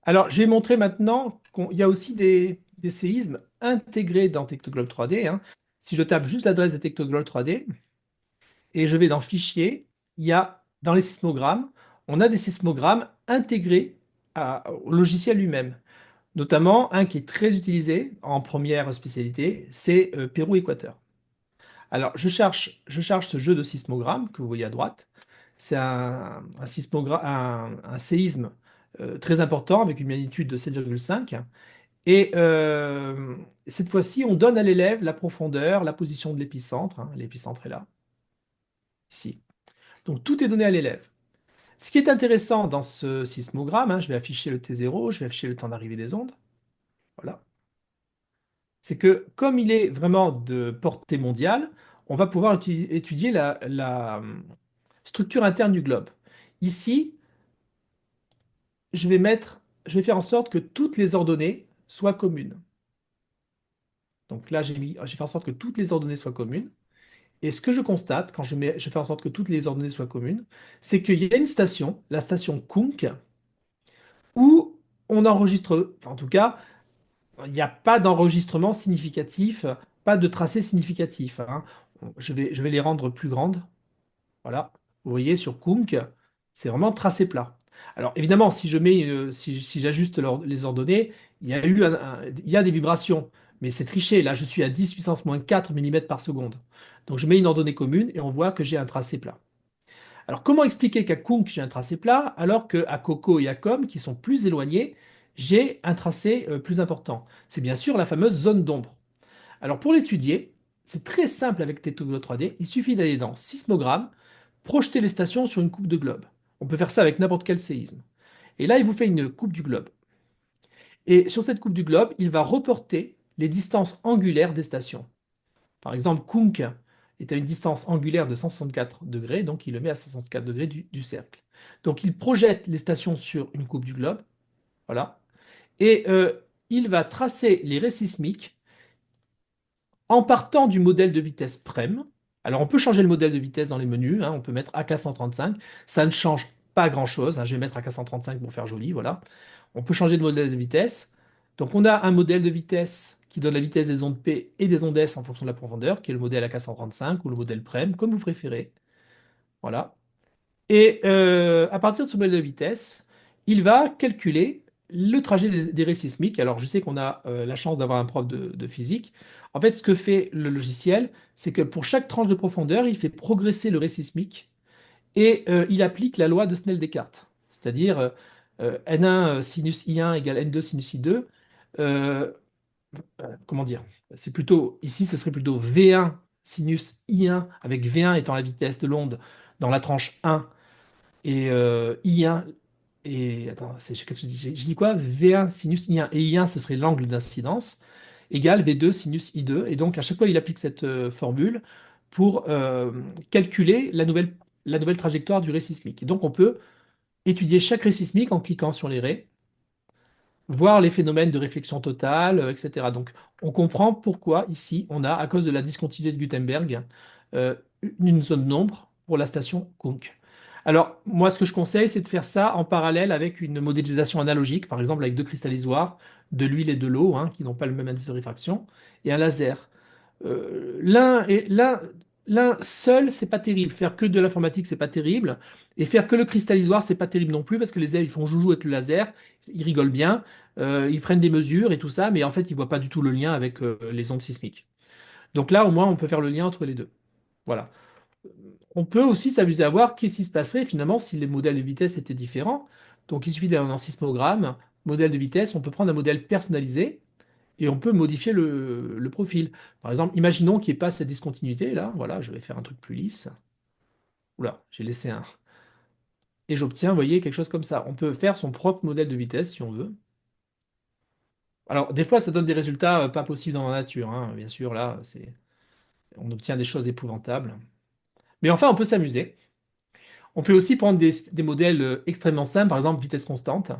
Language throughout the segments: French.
Alors, je vais montrer maintenant qu'il y a aussi des séismes intégrés dans Tectoglobe 3D, hein. Si je tape juste l'adresse de Tectoglobe 3D et je vais dans Fichier, il y a dans les sismogrammes, on a des sismogrammes intégrés au logiciel lui-même. Notamment un qui est très utilisé en première spécialité, c'est Pérou-Équateur. Alors, je charge ce jeu de sismogrammes que vous voyez à droite. C'est un séisme très important avec une magnitude de 7,5. Et cette fois-ci, on donne à l'élève la profondeur, la position de l'épicentre, hein. L'épicentre est là, ici. Donc tout est donné à l'élève. Ce qui est intéressant dans ce sismogramme, hein, je vais afficher le T0, je vais afficher le temps d'arrivée des ondes. Voilà. C'est que comme il est vraiment de portée mondiale, on va pouvoir étudier la structure interne du globe. Ici, je vais faire en sorte que toutes les ordonnées soient communes. Donc là, j'ai fait en sorte que toutes les ordonnées soient communes. Et ce que je constate quand je fais en sorte que toutes les ordonnées soient communes, c'est qu'il y a une station, la station Kunk, où on enregistre, enfin, en tout cas, il n'y a pas d'enregistrement significatif, pas de tracé significatif, hein. Je vais les rendre plus grandes. Voilà. Vous voyez, sur Kunk, c'est vraiment tracé plat. Alors évidemment, si j'ajuste les ordonnées, il y a il y a des vibrations, mais c'est triché. Là, je suis à 10 puissance moins 4 mm par seconde. Donc je mets une ordonnée commune et on voit que j'ai un tracé plat. Alors comment expliquer qu'à Kunk, j'ai un tracé plat, alors qu'à Coco et à Com, qui sont plus éloignés, j'ai un tracé plus important? C'est bien sûr la fameuse zone d'ombre. Alors pour l'étudier, c'est très simple avec Tectoglobe 3D. Il suffit d'aller dans Sismogramme, projeter les stations sur une coupe de globe. On peut faire ça avec n'importe quel séisme. Et là, il vous fait une coupe du globe. Et sur cette coupe du globe, il va reporter les distances angulaires des stations. Par exemple, Kunk est à une distance angulaire de 164 degrés, donc il le met à 164 degrés du cercle. Donc il projette les stations sur une coupe du globe, voilà, et il va tracer les raies sismiques en partant du modèle de vitesse PREM. Alors on peut changer le modèle de vitesse dans les menus, hein, on peut mettre AK135, ça ne change pas grand-chose, hein, je vais mettre AK135 pour faire joli, voilà. On peut changer de modèle de vitesse. Donc on a un modèle de vitesse qui donne la vitesse des ondes P et des ondes S en fonction de la profondeur, qui est le modèle AK135 ou le modèle PREM, comme vous préférez. Voilà. Et à partir de ce modèle de vitesse, il va calculer le trajet des raies sismiques. Alors, je sais qu'on a la chance d'avoir un prof de physique. En fait, ce que fait le logiciel, c'est que pour chaque tranche de profondeur, il fait progresser le ray sismique et il applique la loi de Snell-Descartes. C'est-à-dire N1 sinus I1 égale N2 sinus I2. Euh, Comment dire? C'est plutôt, ici, ce serait plutôt V1 sinus I1, avec V1 étant la vitesse de l'onde dans la tranche 1 et I1 et attends, qu'est-ce que je dis? Je dis quoi? V1 sinus I1 et I1 ce serait l'angle d'incidence égale V2 sinus I2 et donc à chaque fois il applique cette formule pour calculer la nouvelle trajectoire du ray sismique. Et donc on peut étudier chaque ray sismique en cliquant sur les rays, voir les phénomènes de réflexion totale, etc. Donc on comprend pourquoi ici on a, à cause de la discontinuité de Gutenberg, euh, une zone d'ombre pour la station Kunk. Alors moi ce que je conseille c'est de faire ça en parallèle avec une modélisation analogique, par exemple avec deux cristallisoires, de l'huile et de l'eau, hein, qui n'ont pas le même indice de réfraction, et un laser. L'un seul, c'est pas terrible. Faire que de l'informatique, c'est pas terrible. Et faire que le cristallisoire, c'est pas terrible non plus parce que les élèves ils font joujou avec le laser, ils rigolent bien, ils prennent des mesures et tout ça, mais en fait, ils voient pas du tout le lien avec les ondes sismiques. Donc là, au moins, on peut faire le lien entre les deux. Voilà. On peut aussi s'amuser à voir qu'est-ce qui se passerait finalement si les modèles de vitesse étaient différents. Donc il suffit d'aller dans sismogramme, modèle de vitesse, on peut prendre un modèle personnalisé et on peut modifier le profil. Par exemple, imaginons qu'il n'y ait pas cette discontinuité là. Voilà, je vais faire un truc plus lisse. Oula, j'ai laissé un. Et j'obtiens, vous voyez, quelque chose comme ça. On peut faire son propre modèle de vitesse si on veut. Alors, des fois, ça donne des résultats pas possibles dans la nature, hein. Bien sûr, là, on obtient des choses épouvantables. Mais enfin, on peut s'amuser. On peut aussi prendre des modèles extrêmement simples, par exemple, vitesse constante.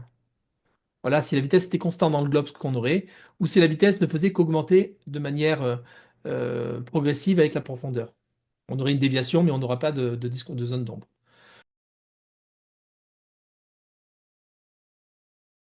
Voilà, si la vitesse était constante dans le globe, ce qu'on aurait, ou si la vitesse ne faisait qu'augmenter de manière progressive avec la profondeur. On aurait une déviation, mais on n'aura pas de zone d'ombre.